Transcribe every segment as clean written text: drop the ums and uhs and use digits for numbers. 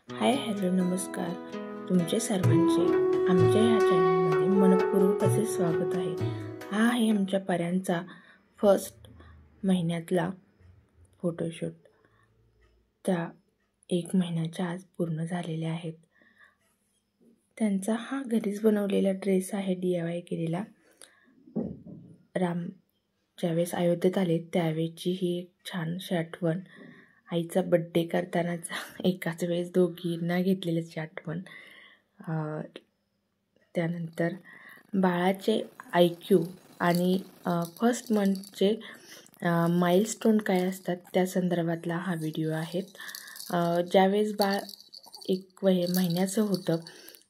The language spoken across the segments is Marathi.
हाय हॅलो नमस्कार. तुमचे सर्वांचे आमच्या ह्या चॅनलमध्ये मनपूर्वक असे स्वागत आहे. हा आहे आमच्या पर्यांचा फर्स्ट महिन्यातला फोटोशूट. त्या 1 महिन्याच्या आज पूर्ण झालेल्या आहेत. त्यांचा हा घरीच बनवलेला ड्रेस आहे, DIY केलेला. राम ज्यावेळेस अयोध्येत आले त्यावेळेची ही एक छानशी आठवण. आईचा बड्डे करतानाचा एकाच वेळेस दोघींना घेतलेल्याची आठवण. त्यानंतर बाळाचे IQ आणि फर्स्ट मंथचे माइलस्टोन काय असतात त्या संदर्भातला हा व्हिडिओ आहे. ज्यावेळेस बाळ 1 महिन्याचं होतं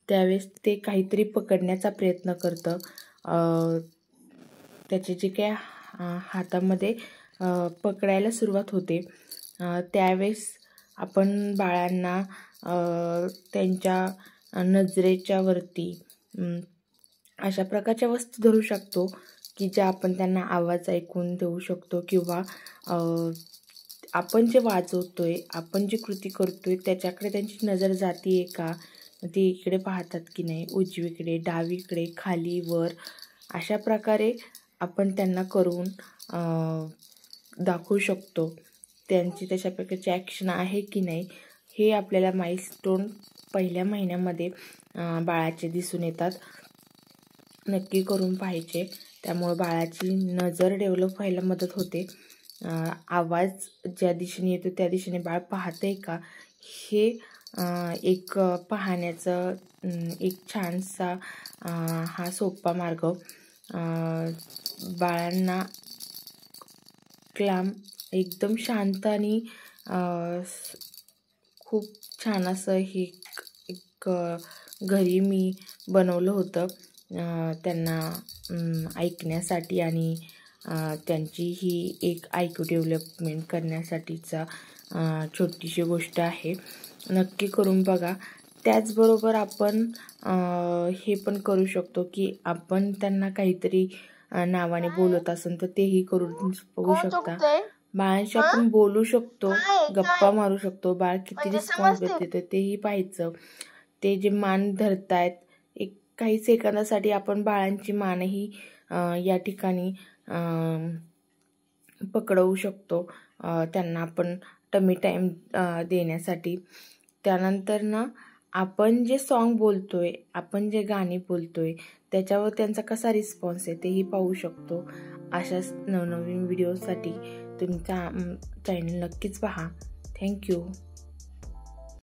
त्यावेळेस ते काहीतरी पकडण्याचा प्रयत्न करतं. त्याचे जे काय हातामध्ये पकडायला सुरुवात होते त्यावेळेस आपण बाळांना त्यांच्या नजरेच्या वरती अशा प्रकारच्या वस्तू धरू शकतो की ज्या आपण त्यांना आवाज ऐकून देऊ शकतो, किंवा आपण जे वाजवतोय, आपण जी कृती करतोय त्याच्याकडे त्यांची नजर जाते का, ती इकडे पाहतात की नाही, उजवीकडे, डावीकडे, खाली, वर, अशा प्रकारे आपण त्यांना करून दाखवू शकतो. त्यांची तशा प्रकारची ॲक्शन आहे की नाही हे आपल्याला माइलस्टोन पहिल्या महिन्यामध्ये बाळाचे दिसून येतात. नक्की करून पाहिजे. त्यामुळे बाळाची नजर डेव्हलप व्हायला मदत होते. आवाज ज्या दिशेने येतो त्या दिशेने बाळ पाहते का, हे एक पाहण्याचं एक छानसा हा सोपा मार्ग. बाळांना एकदम शांत आणि खूप छान असं हे एक घरी मी बनवलं होतं त्यांना ऐकण्यासाठी आणि त्यांची ही एक IQ डेव्हलपमेंट करण्यासाठीचा छोटीशी गोष्ट आहे. नक्की करून बघा. त्याचबरोबर आपण हे पण करू शकतो की आपण त्यांना काहीतरी नावाने बोलत असेल तर तेही करून बघू शकता. बाळांशी आपण बोलू शकतो, गप्पा मारू शकतो. बाळ किती रिस्पॉन्स देते तेही पाहायचं. ते जे मान धरतायत, एक काही सेकंदासाठी आपण बाळांची मानही या ठिकाणी पकडवू शकतो त्यांना आपण टमी टाईम देण्यासाठी. त्यानंतर ना आपण जे सॉन्ग बोलतोय, आपण जे गाणी बोलतोय त्याच्यावर त्यांचा कसा रिस्पॉन्स आहे तेही पाहू शकतो. अशाच नवनवीन व्हिडिओसाठी तुमचा चॅनल नक्कीच पहा. थँक्यू.